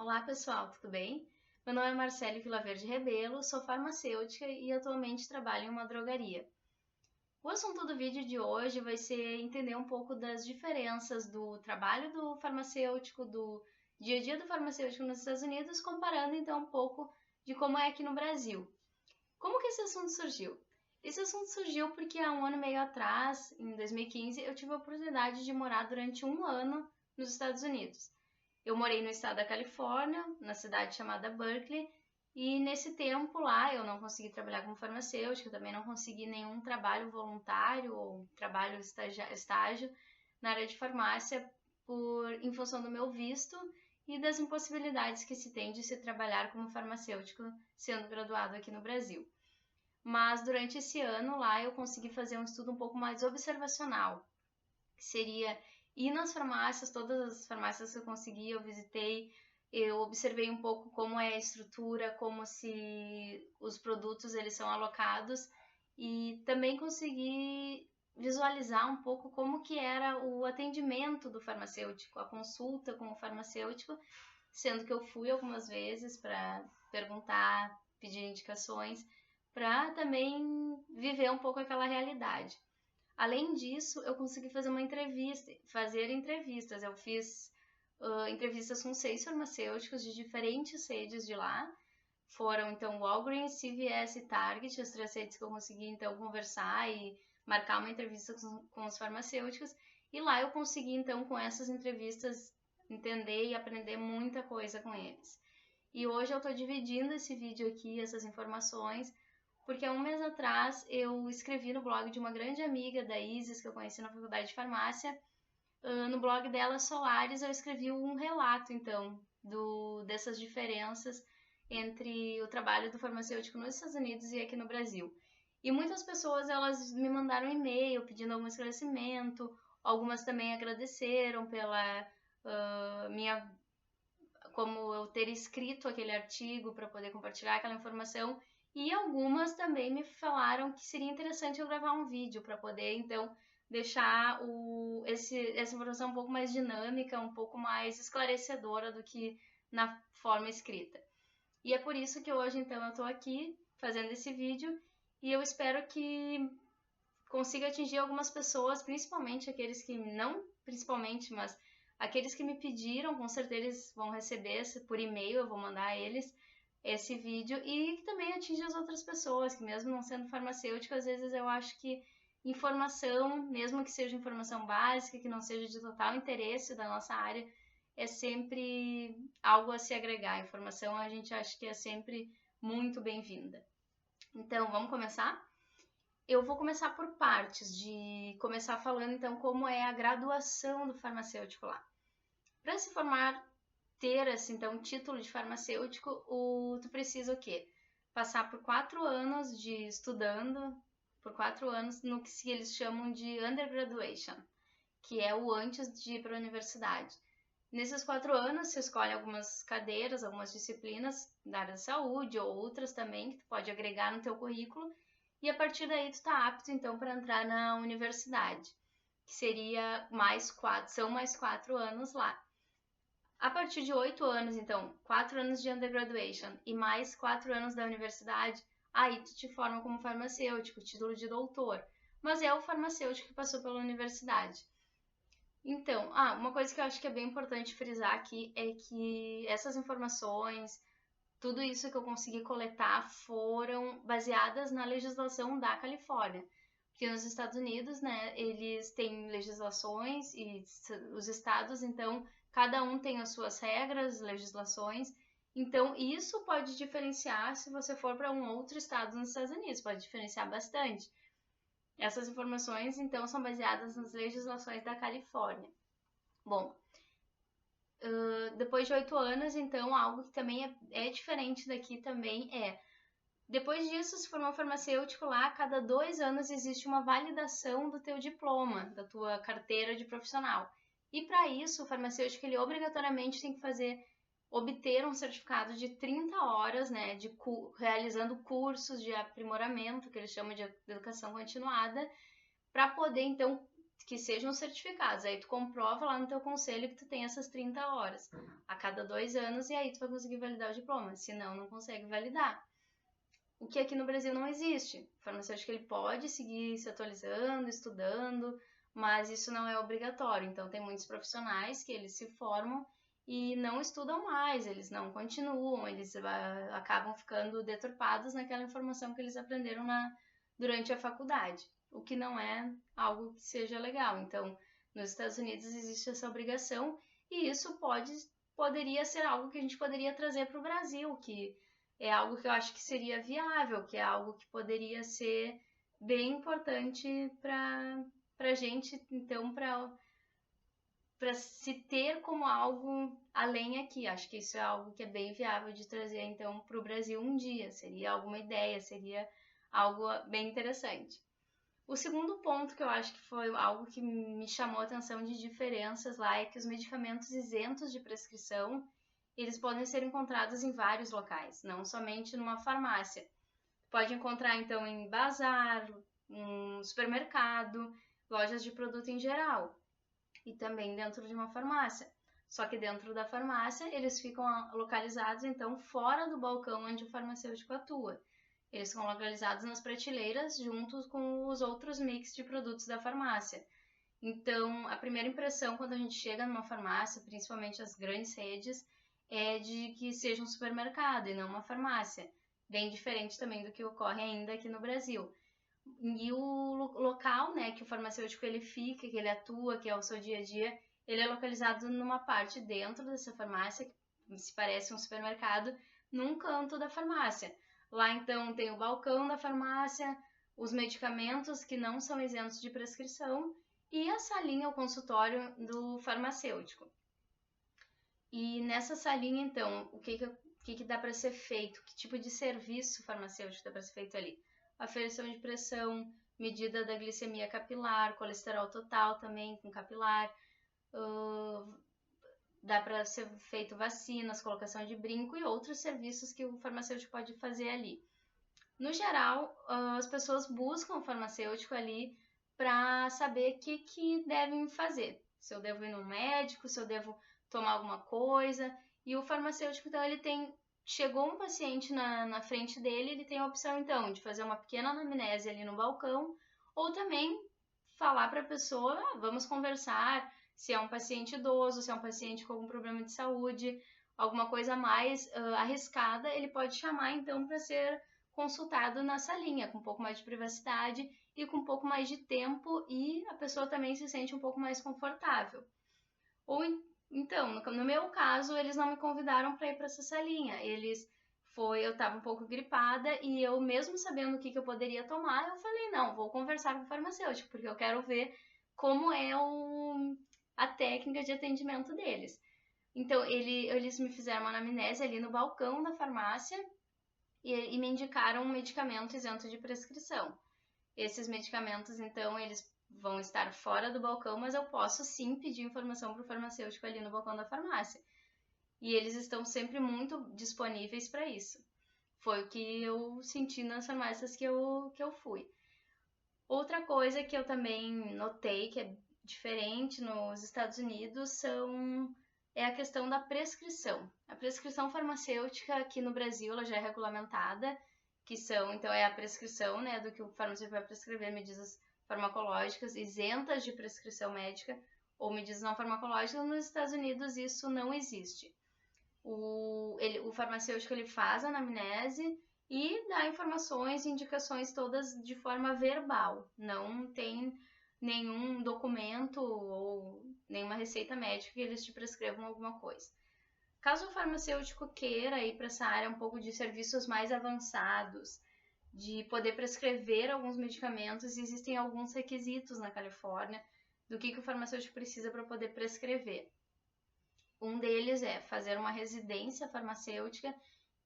Olá pessoal, tudo bem? Meu nome é Marcele Vilaverde Rebelo, sou farmacêutica e atualmente trabalho em uma drogaria. O assunto do vídeo de hoje vai ser entender um pouco das diferenças do trabalho do farmacêutico, do dia a dia do farmacêutico nos Estados Unidos, comparando então um pouco de como é aqui no Brasil. Como que esse assunto surgiu? Esse assunto surgiu porque há um ano e meio atrás, em 2015, eu tive a oportunidade de morar durante um ano nos Estados Unidos. Eu morei no estado da Califórnia, na cidade chamada Berkeley, e nesse tempo lá eu não consegui trabalhar como farmacêutica, também não consegui nenhum trabalho voluntário ou trabalho estágio na área de farmácia em função do meu visto e das impossibilidades que se tem de se trabalhar como farmacêutico sendo graduado aqui no Brasil. Mas durante esse ano lá eu consegui fazer um estudo um pouco mais observacional, que seria ir nas farmácias, todas as farmácias que eu consegui, eu visitei, eu observei um pouco como é a estrutura, como se os produtos eles são alocados e também consegui visualizar um pouco como que era o atendimento do farmacêutico, a consulta com o farmacêutico, sendo que eu fui algumas vezes para perguntar, pedir indicações, para também viver um pouco aquela realidade. Além disso, eu consegui fazer entrevistas. Eu fiz entrevistas com 6 farmacêuticos de diferentes redes de lá. Foram então Walgreens, CVS e Target, as 3 redes que eu consegui então conversar e marcar uma entrevista com os farmacêuticos. E lá eu consegui então com essas entrevistas entender e aprender muita coisa com eles. E hoje eu estou dividindo esse vídeo aqui, essas informações, porque há um mês atrás eu escrevi no blog de uma grande amiga da Isis, que eu conheci na faculdade de farmácia. No blog dela, Solares, eu escrevi um relato, então, dessas diferenças entre o trabalho do farmacêutico nos Estados Unidos e aqui no Brasil. E muitas pessoas, elas me mandaram e-mail pedindo algum esclarecimento, algumas também agradeceram pela minha como eu ter escrito aquele artigo para poder compartilhar aquela informação, e algumas também me falaram que seria interessante eu gravar um vídeo para poder então deixar essa informação um pouco mais dinâmica, um pouco mais esclarecedora do que na forma escrita. E é por isso que hoje então eu estou aqui fazendo esse vídeo e eu espero que consiga atingir algumas pessoas, principalmente aqueles que não, principalmente, mas aqueles que me pediram, com certeza eles vão receber por e-mail, eu vou mandar a eles esse vídeo, e que também atinge as outras pessoas, que mesmo não sendo farmacêutico, às vezes eu acho que informação, mesmo que seja informação básica, que não seja de total interesse da nossa área, é sempre algo a se agregar. A informação a gente acha que é sempre muito bem-vinda. Então, vamos começar? Eu vou começar por partes, de começar falando então como é a graduação do farmacêutico lá. Para se formar, ter assim, então, título de farmacêutico, tu precisa o quê? Passar por 4 anos de estudando, por 4 anos no que eles chamam de undergraduation, que é o antes de ir para a universidade. Nesses 4 anos, você escolhe algumas cadeiras, algumas disciplinas da área da saúde ou outras também que tu pode agregar no teu currículo, e a partir daí tu tá apto então para entrar na universidade, que seria são mais 4 anos lá. A partir de 8 anos, então, 4 anos de undergraduation e mais 4 anos da universidade, aí tu te forma como farmacêutico, título de doutor, mas é o farmacêutico que passou pela universidade. Então, uma coisa que eu acho que é bem importante frisar aqui é que essas informações, tudo isso que eu consegui coletar foram baseadas na legislação da Califórnia. Porque nos Estados Unidos, né, eles têm legislações e os estados, então, cada um tem as suas regras, legislações. Então, isso pode diferenciar se você for para um outro estado nos Estados Unidos, pode diferenciar bastante. Essas informações, então, são baseadas nas legislações da Califórnia. Bom, depois de 8 anos, então, algo que também é diferente daqui também depois disso, se formar farmacêutico lá, a cada 2 anos existe uma validação do teu diploma, da tua carteira de profissional. E para isso, o farmacêutico ele obrigatoriamente tem que obter um certificado de 30 horas, né, realizando cursos de aprimoramento, que eles chamam de educação continuada, para poder então que sejam certificados. Aí tu comprova lá no teu conselho que tu tem essas 30 horas a cada 2 anos e aí tu vai conseguir validar o diploma. Senão, não consegue validar. O que aqui no Brasil não existe. O farmacêutico ele pode seguir se atualizando, estudando, mas isso não é obrigatório. Então, tem muitos profissionais que eles se formam e não estudam mais, eles não continuam, eles acabam ficando deturpados naquela informação que eles aprenderam durante a faculdade, o que não é algo que seja legal. Então, nos Estados Unidos existe essa obrigação e isso poderia ser algo que a gente poderia trazer para o Brasil, que é algo que eu acho que seria viável, que é algo que poderia ser bem importante para a gente, então, para se ter como algo além aqui. Acho que isso é algo que é bem viável de trazer, então, para o Brasil um dia. Seria alguma ideia, seria algo bem interessante. O segundo ponto que eu acho que foi algo que me chamou a atenção de diferenças lá é que os medicamentos isentos de prescrição, eles podem ser encontrados em vários locais, não somente numa farmácia. Pode encontrar, então, em bazar, um supermercado, lojas de produto em geral e também dentro de uma farmácia. Só que dentro da farmácia, eles ficam localizados, então, fora do balcão onde o farmacêutico atua. Eles ficam localizados nas prateleiras, juntos com os outros mix de produtos da farmácia. Então, a primeira impressão quando a gente chega numa farmácia, principalmente as grandes redes, é de que seja um supermercado e não uma farmácia. Bem diferente também do que ocorre ainda aqui no Brasil. E o local, né, que o farmacêutico ele fica, que ele atua, que é o seu dia a dia, ele é localizado numa parte dentro dessa farmácia, que se parece um supermercado, num canto da farmácia. Lá, então, tem o balcão da farmácia, os medicamentos que não são isentos de prescrição e a salinha, o consultório do farmacêutico. E nessa salinha, então, o que dá para ser feito? Que tipo de serviço farmacêutico dá para ser feito ali? Aferição de pressão, medida da glicemia capilar, colesterol total também com capilar, dá para ser feito vacinas, colocação de brinco e outros serviços que o farmacêutico pode fazer ali. No geral, as pessoas buscam o farmacêutico ali para saber o que devem fazer. Se eu devo ir no médico, se eu devo tomar alguma coisa. E o farmacêutico, então, chegou um paciente na frente dele, ele tem a opção, então, de fazer uma pequena anamnese ali no balcão, ou também falar para a pessoa, vamos conversar, se é um paciente idoso, se é um paciente com algum problema de saúde, alguma coisa mais arriscada, ele pode chamar, então, para ser consultado na salinha, com um pouco mais de privacidade e com um pouco mais de tempo, e a pessoa também se sente um pouco mais confortável. Ou então, no meu caso, eles não me convidaram para ir para essa salinha. Eu estava um pouco gripada e eu, mesmo sabendo o que eu poderia tomar, eu falei, não, vou conversar com o farmacêutico, porque eu quero ver como é a técnica de atendimento deles. Então, eles me fizeram uma anamnese ali no balcão da farmácia e me indicaram um medicamento isento de prescrição. Esses medicamentos, então, eles vão estar fora do balcão, mas eu posso sim pedir informação para o farmacêutico ali no balcão da farmácia. E eles estão sempre muito disponíveis para isso. Foi o que eu senti nas farmácias que eu fui. Outra coisa que eu também notei que é diferente nos Estados Unidos é a questão da prescrição. A prescrição farmacêutica aqui no Brasil ela já é regulamentada, então é a prescrição, né, do que o farmacêutico vai prescrever medidas farmacológicas isentas de prescrição médica ou medidas não farmacológicas. Nos Estados Unidos isso não existe. O farmacêutico ele faz a anamnese e dá informações e indicações todas de forma verbal. Não tem nenhum documento ou nenhuma receita médica que eles te prescrevam alguma coisa. Caso o farmacêutico queira ir para essa área um pouco de serviços mais avançados, de poder prescrever alguns medicamentos, existem alguns requisitos na Califórnia do que o farmacêutico precisa para poder prescrever. Um deles é fazer uma residência farmacêutica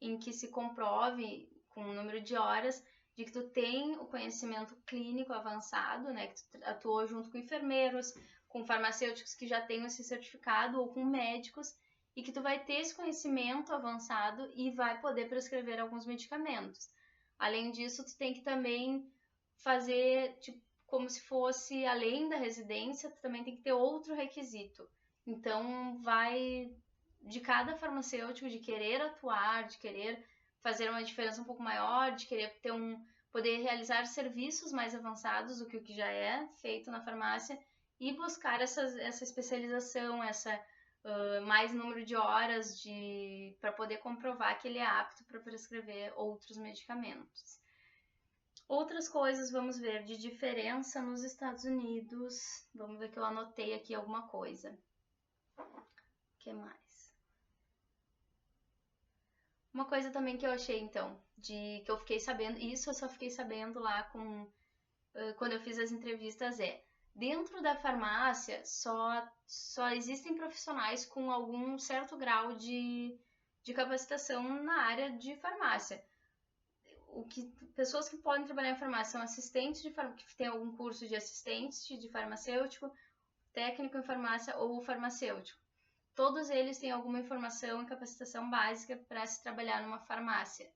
em que se comprove com o número de horas de que tu tem o conhecimento clínico avançado, né, que tu atuou junto com enfermeiros, com farmacêuticos que já têm esse certificado ou com médicos e que tu vai ter esse conhecimento avançado e vai poder prescrever alguns medicamentos. Além disso, tu tem que também como se fosse além da residência, tu também tem que ter outro requisito. Então, vai de cada farmacêutico de querer atuar, de querer fazer uma diferença um pouco maior, de querer ter poder realizar serviços mais avançados do que o que já é feito na farmácia e buscar essa especialização, mais número de horas para poder comprovar que ele é apto para prescrever outros medicamentos. Outras coisas, vamos ver, de diferença nos Estados Unidos. Vamos ver que eu anotei aqui alguma coisa. O que mais? Uma coisa também que eu achei, então, que eu fiquei sabendo, isso eu só fiquei sabendo lá quando eu fiz as entrevistas, dentro da farmácia só existem profissionais com algum certo grau de capacitação na área de farmácia. Pessoas que podem trabalhar em farmácia são assistentes que têm algum curso de assistente de farmacêutico, técnico em farmácia ou farmacêutico. Todos eles têm alguma informação e capacitação básica para se trabalhar numa farmácia.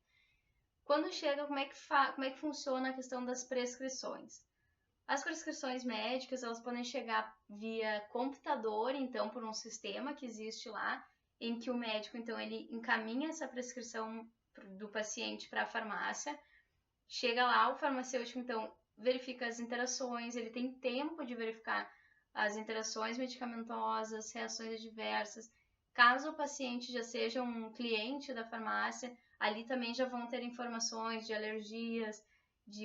Quando chega, como é que funciona a questão das prescrições? As prescrições médicas, elas podem chegar via computador, então, por um sistema que existe lá, em que o médico, então, ele encaminha essa prescrição do paciente para a farmácia. Chega lá, o farmacêutico, então, verifica as interações, ele tem tempo de verificar as interações medicamentosas, reações adversas. Caso o paciente já seja um cliente da farmácia, ali também já vão ter informações de alergias,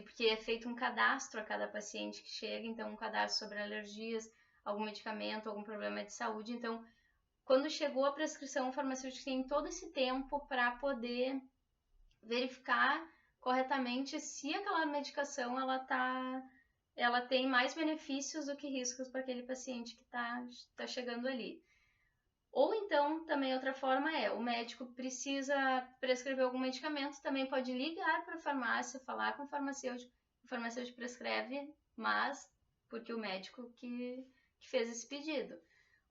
porque é feito um cadastro a cada paciente que chega, então um cadastro sobre alergias, algum medicamento, algum problema de saúde. Então, quando chegou a prescrição, o farmacêutico tem todo esse tempo para poder verificar corretamente se aquela medicação ela tem mais benefícios do que riscos para aquele paciente que está chegando ali. Ou então, também outra forma o médico precisa prescrever algum medicamento, também pode ligar para a farmácia, falar com o farmacêutico prescreve, mas porque o médico que fez esse pedido.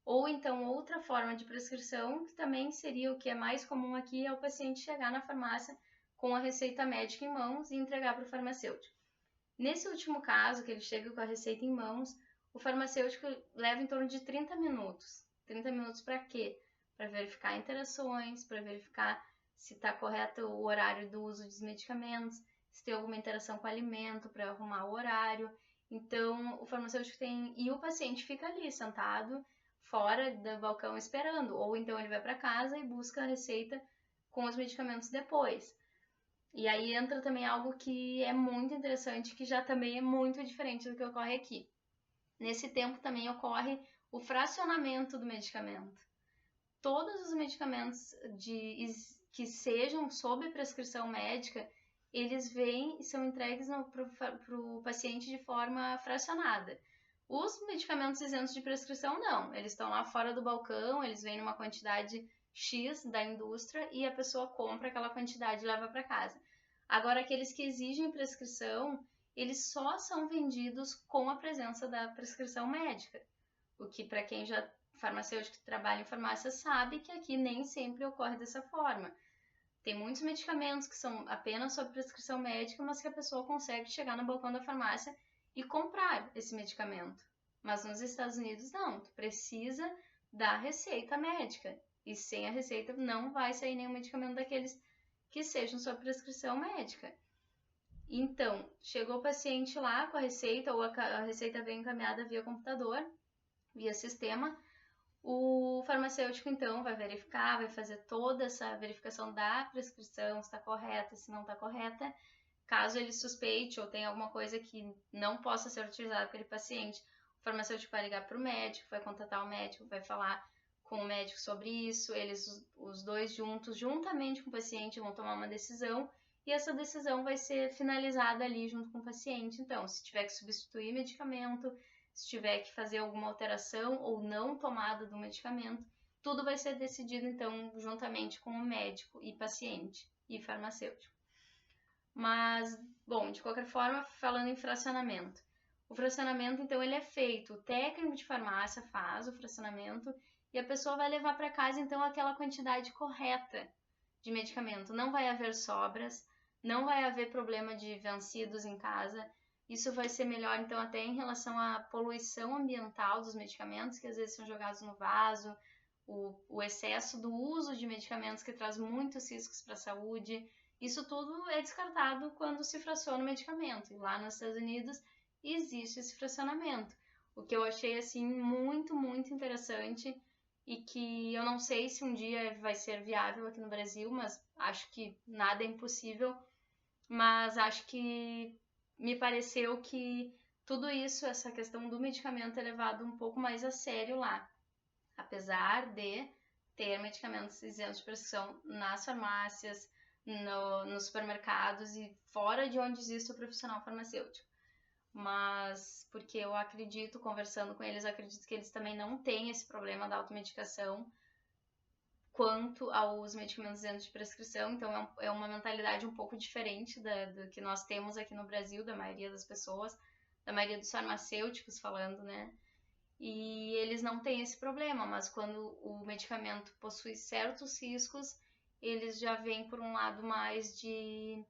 Ou então, outra forma de prescrição, que também seria o que é mais comum aqui, é o paciente chegar na farmácia com a receita médica em mãos e entregar para o farmacêutico. Nesse último caso, que ele chega com a receita em mãos, o farmacêutico leva em torno de 30 minutos. 30 minutos para quê? Para verificar interações, para verificar se está correto o horário do uso dos medicamentos, se tem alguma interação com o alimento, para arrumar o horário. Então, o farmacêutico e o paciente fica ali, sentado, fora do balcão esperando. Ou então ele vai para casa e busca a receita com os medicamentos depois. E aí entra também algo que é muito interessante, que já também é muito diferente do que ocorre aqui. Nesse tempo também ocorre o fracionamento do medicamento. Todos os medicamentos que sejam sob prescrição médica, eles vêm e são entregues para o paciente de forma fracionada. Os medicamentos isentos de prescrição não, eles estão lá fora do balcão, eles vêm numa quantidade X da indústria e a pessoa compra aquela quantidade e leva para casa. Agora, aqueles que exigem prescrição, eles só são vendidos com a presença da prescrição médica. O que, para quem já farmacêutico que trabalha em farmácia, sabe que aqui nem sempre ocorre dessa forma. Tem muitos medicamentos que são apenas sob prescrição médica, mas que a pessoa consegue chegar no balcão da farmácia e comprar esse medicamento. Mas nos Estados Unidos, não. Tu precisa da receita médica. E sem a receita não vai sair nenhum medicamento daqueles que sejam sob prescrição médica. Então, chegou o paciente lá com a receita, ou a receita vem encaminhada via computador, via sistema. O farmacêutico, então, vai verificar, vai fazer toda essa verificação da prescrição, se está correta, se não está correta. Caso ele suspeite ou tenha alguma coisa que não possa ser utilizada por aquele paciente, o farmacêutico vai ligar para o médico, vai contatar o médico, vai falar com o médico sobre isso. Eles, os dois juntos, juntamente com o paciente, vão tomar uma decisão e essa decisão vai ser finalizada ali junto com o paciente. Então, se tiver que substituir medicamento, se tiver que fazer alguma alteração ou não tomada do medicamento, tudo vai ser decidido, então, juntamente com o médico e paciente e farmacêutico. Mas, bom, de qualquer forma, falando em fracionamento. O fracionamento, então, ele é feito, o técnico de farmácia faz o fracionamento e a pessoa vai levar para casa, então, aquela quantidade correta de medicamento. Não vai haver sobras, não vai haver problema de vencidos em casa. Isso vai ser melhor, então, até em relação à poluição ambiental dos medicamentos, que às vezes são jogados no vaso, o excesso do uso de medicamentos que traz muitos riscos para a saúde. Isso tudo é descartado quando se fraciona o medicamento. E lá nos Estados Unidos existe esse fracionamento. O que eu achei, assim, muito, muito interessante e que eu não sei se um dia vai ser viável aqui no Brasil, mas acho que nada é impossível. Mas acho que me pareceu que tudo isso, essa questão do medicamento é levado um pouco mais a sério lá. Apesar de ter medicamentos isentos de prescrição nas farmácias, nos supermercados e fora de onde existe o profissional farmacêutico. Mas porque eu acredito, conversando com eles, acredito que eles também não têm esse problema da automedicação quanto aos medicamentos isentos de prescrição, então é uma mentalidade um pouco diferente do que nós temos aqui no Brasil, da maioria das pessoas, da maioria dos farmacêuticos falando, né? E eles não têm esse problema, mas quando o medicamento possui certos riscos, eles já vêm por um lado mais de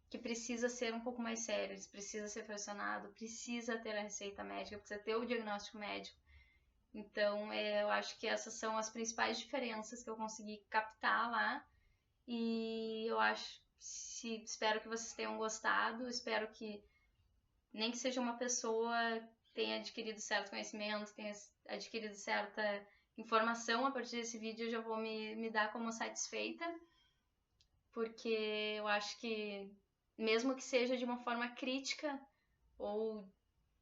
que precisa ser um pouco mais sério, precisa ser fracionado, precisa ter a receita médica, precisa ter o diagnóstico médico. Então, eu acho que essas são as principais diferenças que eu consegui captar lá. E eu espero que vocês tenham gostado, espero que nem que seja uma pessoa tenha adquirido certo conhecimento, tenha adquirido certa informação a partir desse vídeo, eu já vou me dar como satisfeita, porque eu acho que mesmo que seja de uma forma crítica, ou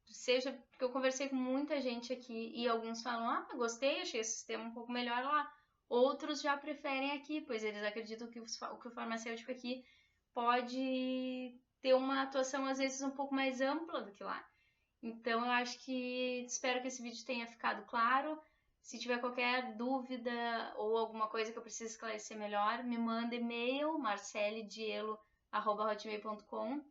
seja, porque eu conversei com muita gente aqui e alguns falam, gostei, achei esse sistema um pouco melhor lá. Outros já preferem aqui, pois eles acreditam que o farmacêutico aqui pode ter uma atuação às vezes um pouco mais ampla do que lá. Então eu acho que espero que esse vídeo tenha ficado claro. Se tiver qualquer dúvida ou alguma coisa que eu precise esclarecer melhor, me manda e-mail marceledielo@hotmail.com,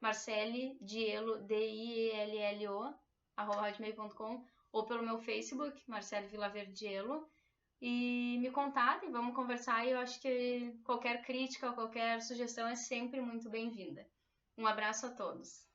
Marcele Diello, Diello, @hotmail.com, ou pelo meu Facebook, Marcele Vilaverdiello, e me contatem, vamos conversar. E eu acho que qualquer crítica ou qualquer sugestão é sempre muito bem-vinda. Um abraço a todos.